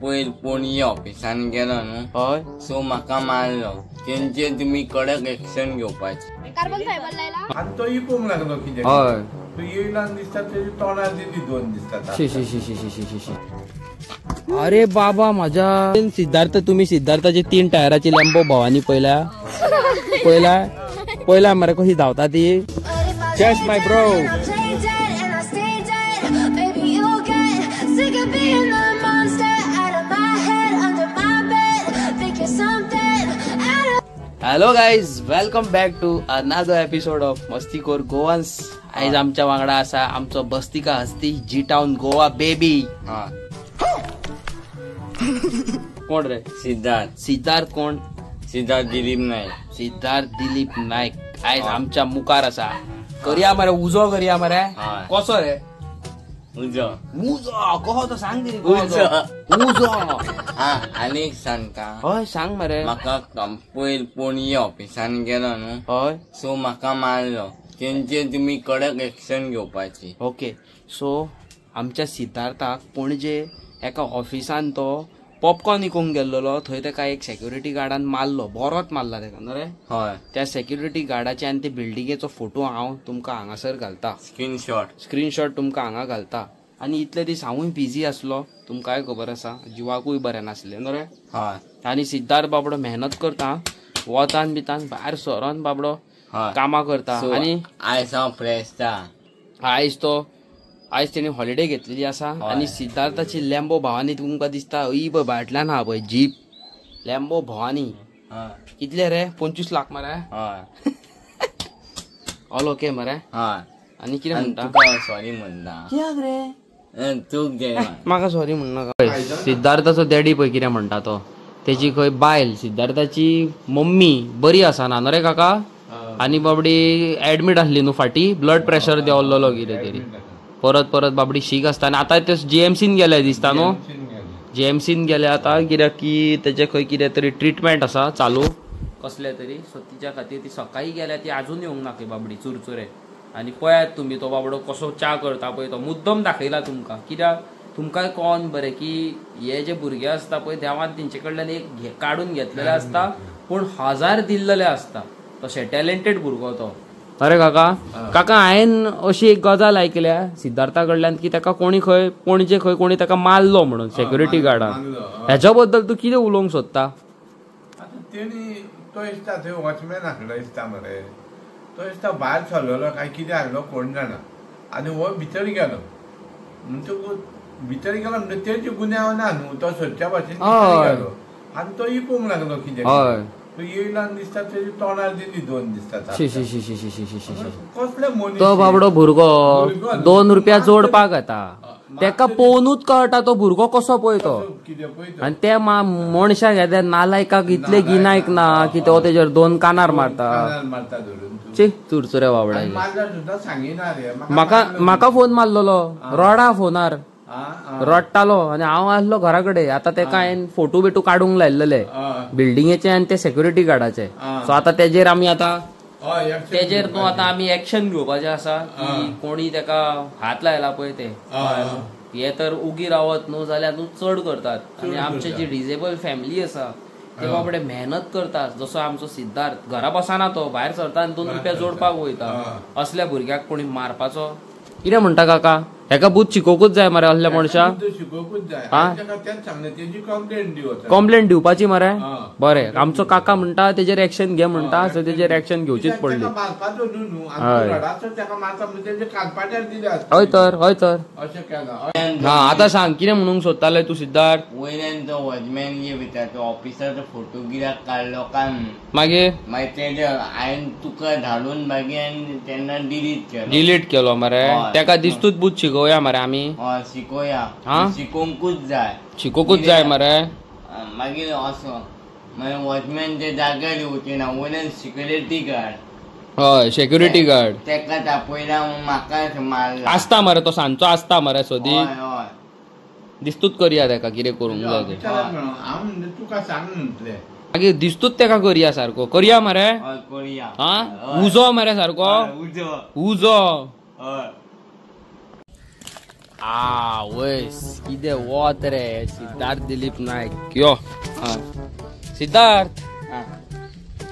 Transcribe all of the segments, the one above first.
पयर पोणये ऑफिसान गेलो न्हू हय सो म्हाका मारलो तेंचेर तुमी कडक एक्शन घेवपाची. कार्बन फायबर लायला आणि तो इकूंक लागलो कितें हय तो येयला दिसता तेजी तोंडार ती दोन दिसता. शी शी शी शी शी शी शी शी. अरे बाबा माझ्या सिद्धार्थ तुम्ही सिद्धार्थाची 3 टायराची लॅम्बो भवानी पहिला मरे कशी धावता ती. Just my bro. Hello guys, welcome back to another episode of मस्तीखोर गोवन्स. आज आमच्या वांगडा असा आमचो बस्तिका हस्ती जी टाउन गोवा बेबी. कोण रे? सिद्धार्थ कोण? सिद्धार्थ दिलीप नायक. सिद्धार्थ दिलीप नायक आज आमच्या मुखार असा. करूया मरे उजो करूया मरे. कसो रे? उजो कहो तो सांग तरी. उजो आनी एक सांगता. हय सांग मरे. म्हाका पयर पोणये ऑफिसान गेलो न्हू हय सो म्हाका मारलो तेंचेर तुमी कडक एक्शन घेवपाची. ओके सो आमच्या सिद्धार्थाक पणजे एका ऑफिसान तो पॉपकॉर्न विकूंक गेल्लो. थंय ताका एक सेक्युरिटी गार्डान मारलो, बरोच मारला ताका न्हू रे. हय त्या सेक्युरिटी गार्डाचे आनी ते बिल्डिंगेचो फोटो हांव तुमकां हांगासर घालता. स्क्रीनशॉट तुमकां हांगा घालता. आनी इतले दीस हांवूय बिजी आसलो, तुमकांय खबर आसा, जिवाकूय बरें नासलें न्हू रे. हय आनी सिद्धार्थ बाबडो मेहनत करता, वतान बितान भायर सरोन बाबडो कामां करता. आनी आयज हांव फ्रेश आयज तेणी हॉलिडे घेतलेली आसा. आनी सिद्धार्थाची लॅम्बो भवानी तुमकां दिसता ही पळय भाटल्यान आहा पळय जीप लॅम्बो भवानी. कितले रे? 25 लाख मरे. ऑल ओके मरे. आनी कितें म्हणटा? सॉरी म्हणटा. कित्याक रे? चूक जाय म्हाका सॉरी म्हणनाका. सिद्धार्थाचो डॅडी पळय कितें म्हणटा तो. तेजी खंय बायल सिद्धार्थाची मम्मी बरी आसा ना रे काका. आनी बाबडी ऍडमीट आसली न्हू फाटी, ब्लड प्रेशर देंवल्लो कितें तरी. परत बाबडी शीक आसता. आनी आतां ते जीएमसीन गेले दिसता न्हू. जीएमसीन गेले आतां कित्याक की तेजे खंय कितें तरी ट्रिटमेंट आसा चालू कसले तरी. सो तिच्या खातीर ती सकाळी गेल्या, ती आजून येवंक ना खंय बाबडी चुरचुरे. आनी पळयात तुमी तो बाबडो कसो च्या करता पळय तो. मुद्दम दाखयला तुमकां. कित्याक तुमकांय कळोन बरें की हे जे भुरगे आसता पळय देवान तेंचे कडल्यान एक काडून घेतलेले आसता, पूण 1000 दिल्लेले आसता. तशें टॅलेंटेड भुरगो तो. अरे काका हांवें अशी एक गजाल आयकल्या सिद्धार्था कडल्यान की ताका कोणी खंय पणजे खंय कोणी ताका मारलो म्हणून सेक्युरिटी गार्डान. हेच्या बद्दल तू कितें उलोवंक सोदता? तेणी तो दिसता थंय वॉचमॅन आसलो दिसता मरे. तो दिसता भायर सरलेलो काय कितें आसलो कोण जाणा. आनी हो भितर गेलो म्हणटकूच भितर गेलो म्हणजे तेजी गुन्यांव ना न्हू. तो सोदच्या भाशेन गेलो आनी तो इकूंक लागलो कितें. तो येयला दिसता तेजी तोंडार ती दोन दिसता. कसले मनीस तो बाबडो भुरगो 2 रुपया जोडपाक येता. तेका पळोवनूच कळटा तो भुरगो कसो पळय तो. आनी ते मनशाक येता नालायकाक इतले गिनायक ना की तो तेजेर 2 कानार मारता. चुरचुरे बाबडा. म्हाका फोन मारलेलो रोडा फोनार रडटालो आनी हांव आसलो घरा कडेन. आतां तेका हांवें फोटो बिटो काडूंक लायलेले बिल्डिंगेचे आनी ते सेक्युरिटी गार्डाचे. सो आतां तेजेर आमी तेजेर न्हू आतां आमी एक्शन घेवपाचें आसा की कोणी तेका हात लायला पळय ते हे तर उगी रावत न्हू जाल्यार न्हू चड करतात. आनी आमचे जी डिजेबल फॅमिली आसा ते बाबडे मेहनत करतात. जसो आमचो सिद्धार्थ घरा बसना, तो भायर सरता आनी 2 रुपया जोडपाक वयता. असल्या भुरग्याक कोणी मारपाचो कितें म्हणटा काका? हेका बूत शिकोवकूच जाय मरे असल्या मनशाक. कंप्लेंट दिवपाची मरे. बरें आमचो काका म्हणटा तेजेर एक्शन घे म्हणटा. सो तेजेर एक्शन घेवचीच पडली. हय तर आतां सांग कितें म्हणूंक सोदताले तूं सिद्धार्थ? वयल्यान तो वॉचमॅन जे वयता तो ऑफिसाचो फोटो कित्याक काडलो काय मागीर तेजे हांवें तुका धाडून मागीर तेन्ना डिलीट केलो मरे. तेका दिसतूच बूत शिकोवया मरे आमी. शिकोवया. शिकोवंकूच जाय मरे. मागीर असो मागीर वॉचमॅन ते जाग्यार येवचे ना. वयल्यान सिक्युरिटी गार्ड. हय सेक्युरिटी गार्ड तेका तापयला म्हाका मारला. आसता मरे तो सांजचो आसता मरे. सोदी दिसतूच करया तेका कितें करूंक जाय ते. तुका सांग म्हणटले मागीर दिसतूच तेका करया सारको. करया मरे. उजो मरे सारको. उजो वयस कितें वत रे सिद्धार्थ दिलीप नायक यो सिद्धार्थ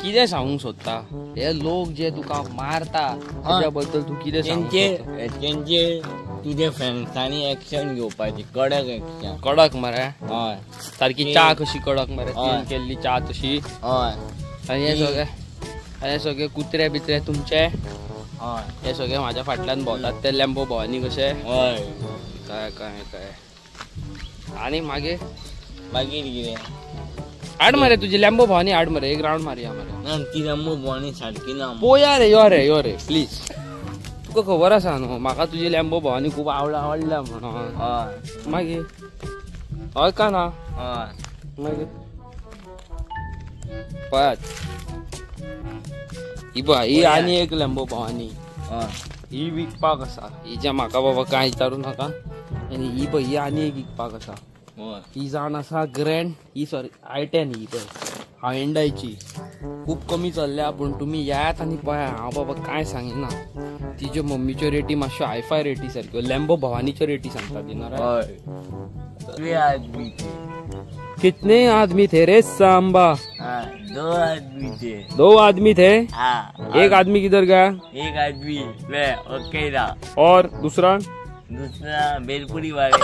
कितें सांगूंक सोदता हे लोक जे तुका मारता त्याच्या बद्दल तू कितें त्यांचे तुझ्या फ्रेंड्सांनी एक्शन घेवपाची कडक एक्शन कडक मरे हय सारखी चा कशी कडक मरे तीन केल्ली चा तशी हय आणि हे सगळे कुत्रे बित्रे तुमचे हय हे सगळे माझ्या फाटल्यान भोंवतात ते लॅम्बो भवानी कशे हय काय काय काय आणि मागीर कितें हाड मरे तुझी लॅम्बो भवानी हाड मरे एक राउंड मारया मरे ना ती लंबू बोणी सारकी ना पोया रे यो रे प्लीज तुका खबर आसा न्हू म्हाका तुजी लॅम्बो भवानी खूब आवडल्या म्हणून हय मागीर हय का ना हय मागीर पळयात ही आनी एक लॅम्बो भवानी हय ही विकपाक आसा हिच्या म्हाका बाबा कांय विचारूं नाका आनी ही पळय ही आनी एक विकपाक आसा हय ही जाण आसा ग्रँड ही सॉरी I10 ही पळय हायंडायची खूप कमी चल्ल्या पण तुम्ही यात आणि पळया हांव बाबा काय सांगिना तिच्यो मम्मीच्यो रेटी मातश्यो हायफाय रेटी सारक्यो लॅम्बो भवानीच्यो रेटी सांगता ती ना हय तुझे आदमी थे कितने आदमी थे रे सांबा हाँ 2 आदमी थे 2 आदमी थे हाँ एक आदमी किधर गया एक आदमी मैं अकेला और दूसरा बेलपुरी वाला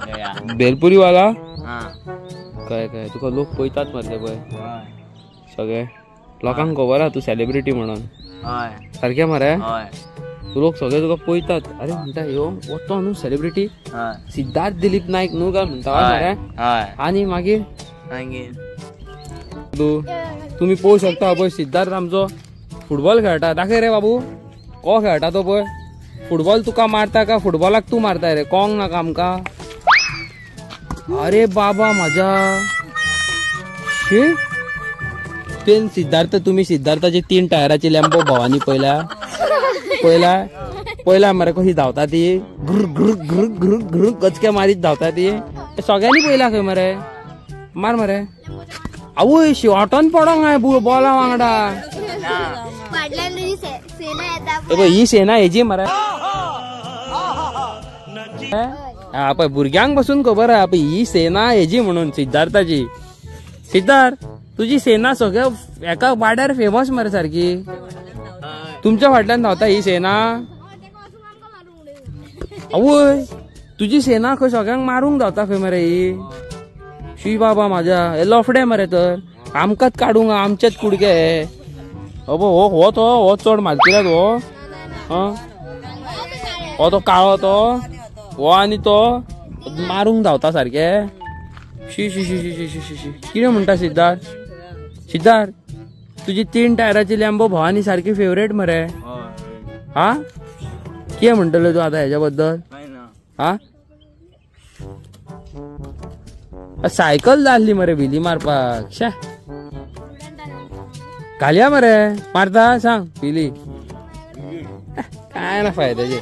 गया बेलपुरी वाला हाँ काय काय तुका लोक पळयतात मरले पळय हय सगळे लोकांक खबर आहा तू सेलिब्रिटी म्हणून हय सारखे मरे हय तू लोक सगळे तुका पळयतात अरे म्हणटा ह्यो वतो न्हू सेलिब्रिटी हय सिद्धार्थ दिलीप नायक न्हू काय म्हणटा मरे हय आणि मागीर मागीर तुम्ही पळोवंक शकता पळय सिद्धार्थ आमचो फुटबॉल खेळटा दाखय रे बाबू को खेळटा तो पळय फुटबॉल तुका मारता का फुटबॉलाक तू मारता रे कोंग नाका आमकां अरे बाबा माझा पेन सिद्धार्थ तुम्ही सिद्धार्थाची 3 टायराची लॅम्बो भवानी पहिला मरे कशी धांवता ती घुर घुर घुर घुर घुर गचके मारीत धांवता ती सगळ्यांनी पळयला खंय मरे मार मरे आवय शिवाटोन पडोंक हाय बॉला वांगडा ही सेना हेजी मरे हा पळय भुरग्यांक बसून खबर आहा पळय ही सेना हेजी म्हणून सिद्धार्थाची सिद्धार्थ तुझी सेना सगळ्या एका वाड्यार फेमस मरे सारकी तुमच्या फाटल्यान धांवता ही सेना आवय तुझी सेना खंय सगळ्यांक मारूंक धांवता खंय मरे ही शी बाबा माझ्या हे लफडे मरे तर आमकांच काडूंक आमचेच कुडके हे हो चड मारकिरात हो तो काळो तो हो आनी तो मारूंक धांवता सारखे शी शी शी शी शी शी शी कितें म्हणटा सिद्धार्थ तुजी 3 टायराची लॅम्बो भवानी सारकी फेवरेट मरे हा कितें म्हणटलो तू आतां हेच्या बद्दल हा सायकल जाल्ली मरे विली मारपाक शे घालया मरे मारता सांग विली काय ना फायद्याचे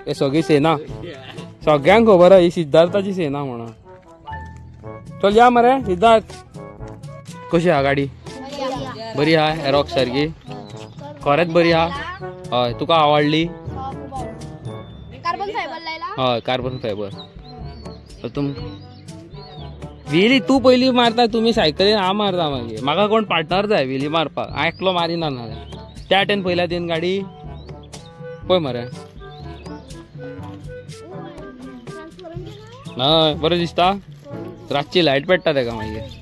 हे सगळी सेना सगळ्यांक खबर ही सिद्धार्थाची सेना म्हणून चल या मरे सिद्धार्थ कशी हा गाडी बरी हा एरॉक्स सारखी खरेंच बरी हा हय तुका आवडली हय कार्बन फायबर तुम विली तू पहिली मारता तुम्ही सायकलीन हांव मारता मागीर म्हाका कोण पार्टनर जाय विली मारपाक हांव एकलो मारिना ना त्या वाटेन पयल्या तीन गाडी पळय मरे हय बरें दिसता रातची लायट पेट्टा तेका मागीर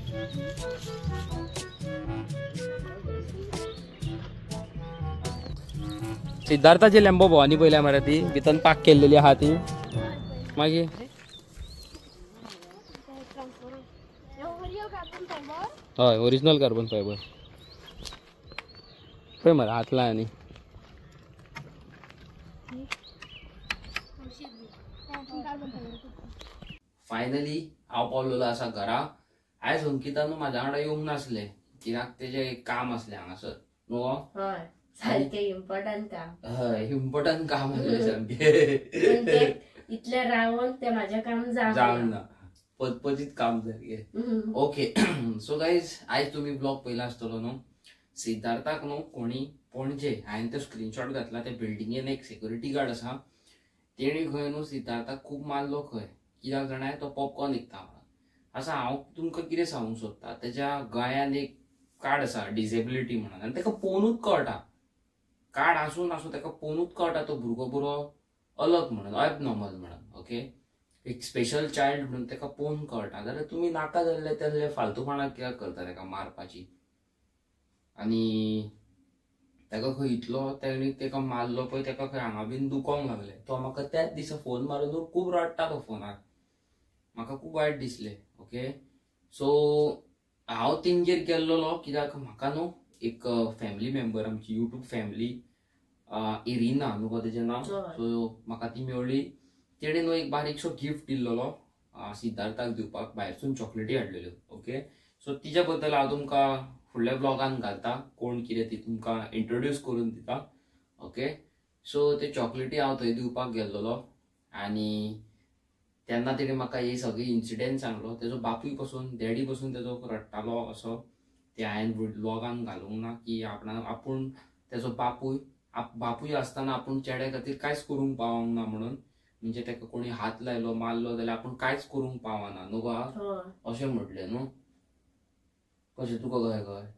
सिद्धार्थाची लॅम्बो भवानी पयल्या मरे ती भितन पाक केल्लेली आहा ती मागीर हय ओरिजिनल कार्बन फायबर पळय मरे हात लाय आनी फायनली हांव पावलेलो आसा घरा आयज अंकितान म्हाज्या वांगडा येवंक नासले कित्याक तेजे एक काम आसलें हांगासर न्हू हय सारकें इम्पॉर्टंट काम हय इम्पॉर्टंट काम आसलें सारकें इतले रावन ते म्हाजें काम जावंक ना पदपदीत काम सारकें ओके सो गायज आयज तुमी ब्लॉग पयला आसतलो न्हू सिद्धार्थाक न्हू कोणी पणजे हांवें तो स्क्रीनशॉट घातला त्या बिल्डिंगेन एक सिक्युरिटी गार्ड आसा तेणी खंय न्हू सिद्धार्थाक खूब मारलो खंय कित्याक जाणां तो पॉपकॉर्न विकता म्हणून आसा हांव तुमकां कितें सांगूंक सोदतां तेज्या गळ्यान एक कार्ड आसा डिसेबिलिटी म्हणून आनी ताका पळोवनूच कळटा कार्ड आसून ताका पळोवनूच कळटा तो भुरगो बरो अलग म्हणून एबनॉर्मल म्हणून ओके एक स्पेशल चायल्ड म्हणून ताका पळोवन कळटा जाल्यार तुमी नाका जाल्ले तेल्ले फालतूपणां कित्याक करता ताका मारपाची आनी ताका खंय इतलो तेणी ताका मारलो पळय ताका खंय हांगा बीन दुखोंक लागलें तो म्हाका त्याच दिसा फोन मारून खूब रडटा तो फोनार म्हाका खूब वायट दिसलें ओके सो हांव तेंचेर गेल्लो कित्याक म्हाका न्हू एक फॅमिली मेंबर आमची युट्यूब फॅमिली इरिना न्हू गो तेजें नांव सो म्हाका ती मेळ्ळी तेणे न्हू एक बारीकसो गिफ्ट दिल्लो सिद्धार्थाक दिवपाक भायरसून चॉकलेटी हाडलेल्यो ओके सो तिच्या बद्दल हांव तुमकां फुडल्या ब्लॉगान घालता कोण कितें ती तुमकां इंट्रोड्यूस करून दिता ओके सो ते चॉकलेटी हांव थंय दिवपाक गेल्लो आनी तेन्ना तेणी म्हाका हे सगळे इन्सिडेंट सांगलो तेजो बापूय पासून डॅडी पासून तेजो रडटालो असो ते हांवें ब्लॉगान घालूंक ना की आपूण तेजो बापूय आसतना आपूण चेड्या खातीर कांयच करूंक पावोंक ना म्हणून म्हणजे ताका कोणी हात लायलो मारलो जाल्यार आपूण कांयच करूंक पावना न्हू गो अशें म्हटलें न्हू कशें तुका कळ्ळें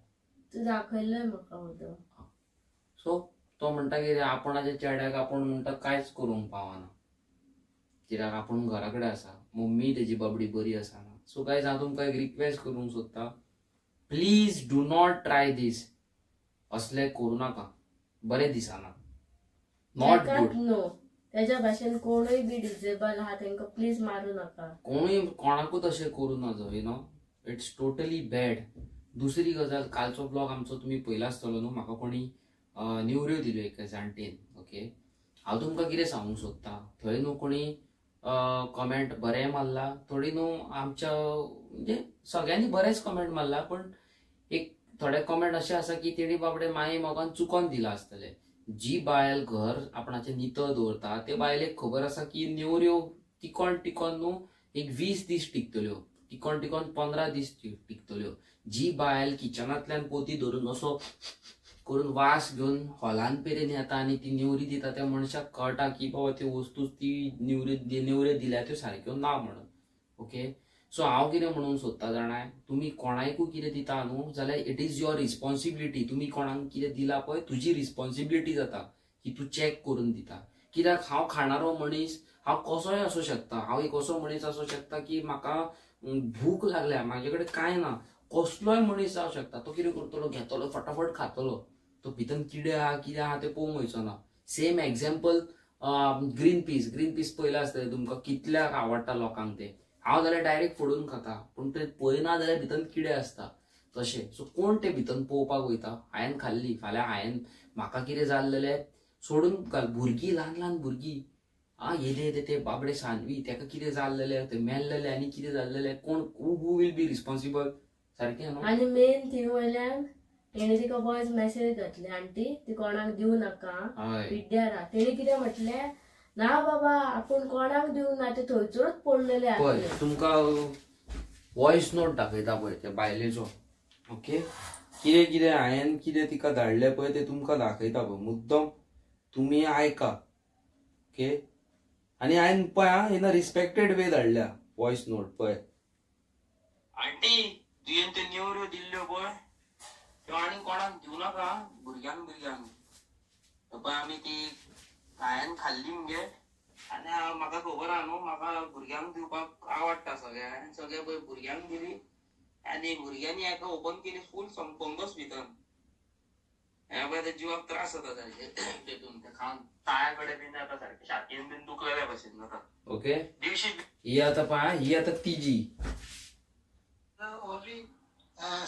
तू दाखयल्लें म्हाका सो तो म्हणटा की आपणाच्या चेड्याक आपूण म्हणटा कांयच करूंक पावना कित्याक आपूण घरा कडेन आसा मम्मी तेजी बाबडी बरी आसना सो गायज हांव तुमकां एक रिक्वेस्ट करूंक सोदता प्लीज डू नॉट ट्राय दीस असले करूं नाका बरें दिसना नॉट गुड नो तेज्या भाशेन कोणूय बी डिसेबल आहा तांकां प्लीज मारूं नाका कोणूय कोणाकूच अशें करूं नजो you know it's totally bad दुसरी गजाल कालचो ब्लॉग आमचो तुमी पयला आसतलो न्हू म्हाका कोणी नेवऱ्यो दिल्यो एका जाणटेन ओके हांव तुमकां कितें सांगूंक सोदतां थंय न्हू कोणी कमेंट बरें मारला थोडी न्हू आमच्या म्हणजे सगळ्यांनी बरेच कमेंट मारला पण एक थोडे कमेंट अशें आसा की तेणी बाबडे माये मोगान चुकोन दिला आसतले जी बायल घर आपणाचें नितळ दवरता ते बायलेक खबर आसा की नेवऱ्यो टिकोन न्हू एक 20 दीस टिकतल्यो टिकोन 15 दीस टिकतल्यो जी बायल किचनांतल्यान पोती धरून असो करून वास घेवन हॉलान पेरेन येता आनी ती नेवरी दिता त्या मनशाक कळटा की बाबा त्यो वस्तू ती नेवऱ्यो दिल्या त्यो सारक्यो ना म्हणून ओके सो हांव कितें म्हणूंक सोदता जाणां तुमी कोणाकूय कितें दिता न्हू जाल्यार इट इज युअर रिस्पॉन्सिबिलिटी तुमी कोणाक कितें दिला पळय तुजी रिस्पॉन्सिबिलिटी जाता की तूं चॅक करून दिता कित्याक हांव खाणारो मनीस हांव कसोय आसूं शकता हांव एक असो मनीस आसूं शकता की म्हाका भूक लागल्या म्हाजे कडेन कांय ना कसलोय मनीस जावं शकता तो कितें करतलो घेतलो फटाफट खातलो तो भितन कितें आहा ते पळोवंक वयचो ना सेम एग्जाम्पल ग्रीन पीस पयला आसतलें तुमकां कितल्याक आवडटा लोकांक ते हांव जाल्यार डायरेक्ट फोडून खाता पूण ते पळयना जाल्यार भितन किडे आसता तशें सो कोण ते भितन पळोवपाक वयता हांवें खाल्ली फाल्यां म्हाका कितें जाल्लेलें सोडून भुरगीं ल्हान भुरगीं येदे ते बाबडे सानवी ताका कितें जाल्लेलें ते मेल्लेले आनी कितें जाल्लेलें कोण हू वील बी रिस्पॉन्सिबल सारकें न्हू आनी मेन थींग वयल्यान तेणी तिका वॉयस मेसेज घातली आंटी ती कोणाक दिवं नाका पिड्ड्यार तेणी कितें म्हटलें ना बाबा आपूण कोणाक दिवं ना ते थंयचोच पडलेले पळय तुमकां वॉयस नोट दाखयता पळय त्या बायलेचो ओके कितें हांवें कितें तिका धाडलें पळय ते तुमकां दाखयता पळय मुद्दम तुमी आयका ओके आनी हांवें पळय इन अ रिस्पेक्टेड वे धाडल्या वॉयस नोट पळय आंटी तुवें त्यो नेवऱ्यो दिल्ल्यो पळय त्यो आनी कोणाक दिवं नाका भुरग्यांक पळय आमी ती हांवें खाल्ली मगे आनी म्हाका खबर आहा न्हू म्हाका भुरग्यांक दिवपाक आवडटा सगळे पळय भुरग्यांक दिली आनी भुरग्यांनी हाका ओपन केली फूल फंगस भितर हे पळय ते जिवाक त्रास जाता सारके तेतून ते खावन ताळ्या कडेन बीन जाता सारके छातयेन बीन दुखलेल्या भशेन जाता ओके दिवशी ही आतां पळय ही आतां तिजी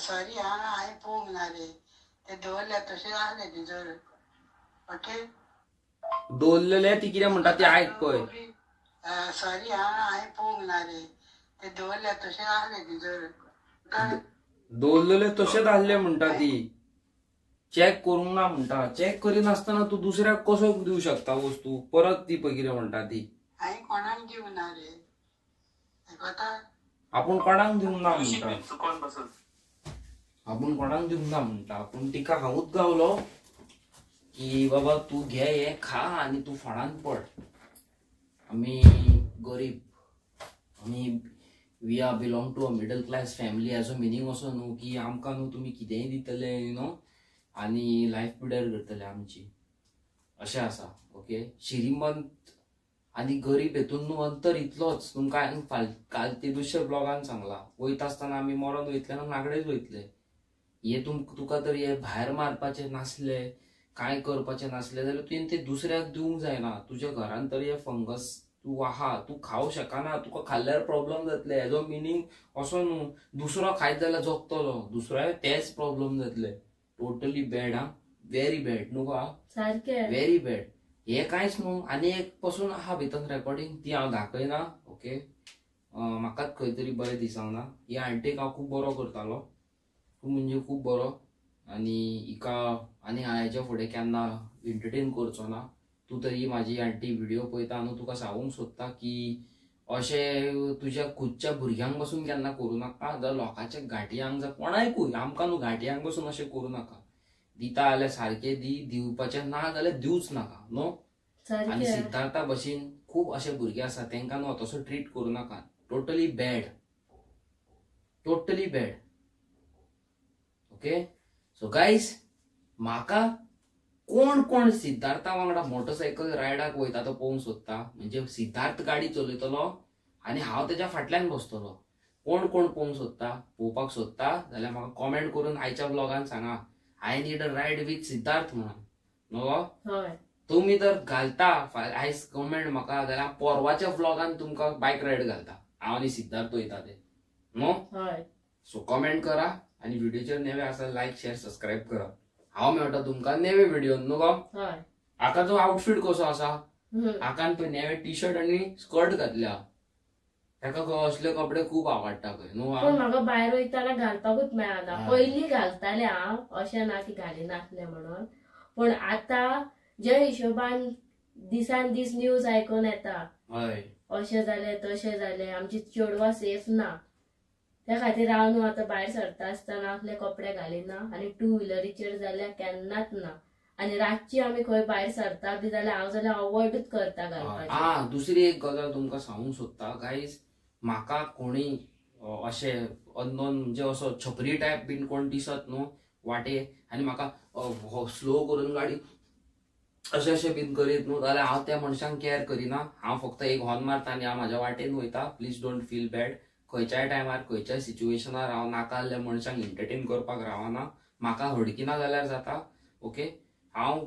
सॉरी हांवें पळोवंक ना रे ते दवरल्या तशें आसलें भितर ओके दवरलेले ती कितें म्हणटा ती आयक पळय सॉरी हांवें पळोवंक ना रे ते दवरल्या तशें आसलें भितर दवरलेले तशेंच आसले म्हणटा ती चॅक करूंक ना म्हणटा चॅक करिनासतना तूं दुसऱ्याक कसो दिवं शकता वस्तू परत ती पळय कितें म्हणटा ती हांवें कोणाक दिवं ना रे आयकता आपूण कोणाक दिवंक ना म्हणटा आपूण कोणाक दिवंक ना म्हणटा पूण तिका हांवूच गावलो की बाबा तू घे हे खा आणि तू फळान पड. आम्ही गरीब, आम्ही we are belong to a middle class family. हेजो मिनींग असो न्हू की आमकां न्हू तुमी कितेंय दितले आनी लायफ पिड्यार करतले आमची, अशें आसा. ओके, श्रीमंत आनी गरीब हेतून न्हू अंतर इतलोच. तुमकां काल ते दुसऱ्या ब्लॉगान सांगला, वयता आसतना आमी मरोन वयतले ना नागडेच वयतले. हे तुका तर हे भायर मारपाचे नासले, काय करपाचे नासले जाल्यार तुवें ते दुसऱ्याक दिवंक जायना. तुज्या घरान तरी हे फंगस तू आहा, तू खावं शकना, तुका खाल्ल्यार प्रॉब्लेम जातले. हेजो मिनींग असो न्हू दुसरो खायत जाल्यार जगतलो, दुसऱ्याय तेच प्रॉब्लेम जातले. Totally bad. हा, व्हेरी बॅड न्हू का, सारकें व्हेरी बॅड. हे कांयच न्हू. आनी एक पासून आहा भितर रेकॉर्डिंग, ती हांव दाखयना. ओके, म्हाकाच खंय तरी बरें दिसना. ही आंटीक हांव खूब बरो करतालो, खूब म्हणजे खूब बरो. आनी हिका आनी हाच्या फुडें केन्ना एंटरटेन करचो ना. तू तरी म्हाजी आंटी व्हिडिओ पळयता न्हू, तुका सांगूंक सोदता की अशें तुज्या खुदच्या भुरग्यांक बसून केन्ना करूं नाका. जावं लोकांच्या घाटयांक जावं कोणायकूय, आमकां न्हू घाटयांक बसून अशें करूं नाका. दिता जाल्यार सारकें दी, दिवपाचें ना जाल्यार दिवच नाका न्हू. आनी सिद्धार्था भशेन खूब अशे भुरगे आसा तांकां न्हू तसो ट्रीट करूं नाका. Totally bad, totally bad. Okay, so guys, म्हाका कोण कोण सिद्धार्था वांगडा मोटरसायकल रायडाक वयता तो पळोवंक सोदता. म्हणजे सिद्धार्थ गाडी चलयतलो आनी हांव तेज्या फाटल्यान बसतलो. कोण कोण पळोवंक सोदता, पळोवपाक सोदता जाल्यार म्हाका कॉमेंट करून आयच्या ब्लॉगान सांगा, I need a ride with Siddharth म्हणून न्हू. तुमी जर घालता आयज कमेंट म्हाका जाल्यार परवाच्या ब्लॉगान तुमकां बायक रायड घालता, हांव आनी सिद्धार्थ वयता ते न्हू. सो कमेंट करा आनी व्हिडिओचेर नेवे आसा लायक शेअर सबस्क्राईब करा. हांव मेळटा तुमकां नेवे व्हिडिओन न्हू गो. आकाचो आउटफिट कसो आसा, आकान पळय नेवे टी शर्ट आनी स्कर्ट घातल्या. ताका असले कपडे खूब आवडटा खंय न्हू. म्हाका भायर वयताना घालपाकूच मेळना. पयलीं घालताले हांव, अशें ना की घालिनासलें म्हणून. पण आतां जे हिशोबान दिसान दीस न्यूज आयकून येता, अशें जालें तशें जालें, आमची चेडवां सेफ ना, त्या खातीर हांव न्हू आतां भायर सरता आसतना असले कपडे घालिना. आनी टू व्हिलरीचेर जाल्यार केन्नाच ना. आनी रातची आमी खंय भायर सरता बी जाल्यार हांव जाल्यार अवॉयडूच करता घालपाचें. दुसरी एक गजाल तुमकां सांगूंक सोदता गायज, म्हाका कोणी अशे अननोन म्हणजे असो छपरी टायप बीन कोण दिसत न्हू वाटे, आनी म्हाका स्लो करून गाडी अशें अशें बीन करीत न्हू जाल्यार हांव त्या मनशांक केअर करिना. हांव फक्त एक हॉर्न मारता आनी हांव म्हाज्या वाटेन वयता. Please don't feel bad. खंयच्याय टायमार खंयच्याय सिच्युएशनार हांव नाका जाल्ल्या मनशांक एंटरटेन करपाक रावना. म्हाका हडकिना जाल्यार जाता. ओके, हांव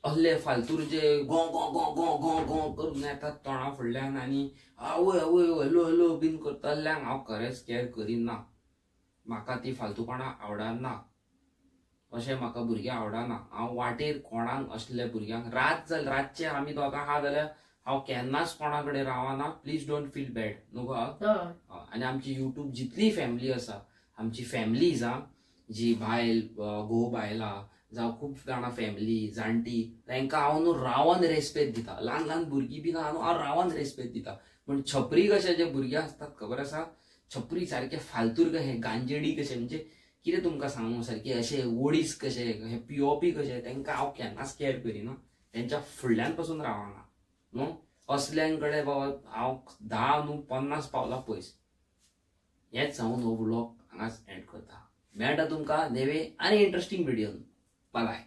असले फालतूर जे गो गो गो गो गो गो करून येतात तोंडा फुडल्यान आनी आवय आवय हलो हलो बीन करतल्यांक हांव खरेंच केअर करिना. म्हाका ती फालतूपणां आवडना, अशें म्हाका भुरगे आवडना. हांव वाटेर कोणाक असल्या भुरग्यांक रातचे आमी दोगां आहा जाल्यार हांव केन्नाच कोणा कडेन रावना. प्लीज डोंट फील बॅड न्हू गो. आनी आमची युट्यूब जितली फॅमिली आसा, आमची फॅमिलीज जी बायल घोव बायलां जावं खूब जाणां फॅमिली जाणटी, तांकां हांव न्हू रावन रेस्पेद दिता. ल्हान ल्हान भुरगीं बीन आहा न्हू हांव रावन रेस्पेद दिता. पूण छपरी कशे जे भुरगे आसतात खबर आसा, छपरी सारके फालतूर कशे गांजेडी कशे, म्हणजे कितें तुमकां सांगू, सारके अशे ओडीस कशे, हे पिओपी कशे, तांकां हांव केन्नाच केअर करिना. तेंच्या फुडल्यान पासून रावना न्हू. असल्यांकडे बाबा हांव 10 न्हू 50 पावलां पयस. हेच सांगून हो ब्लॉग हांगाच एंड करता. मेळटा तुमकां नेवे आनी इंटरेस्टिंग व्हिडिओन. Bye bye.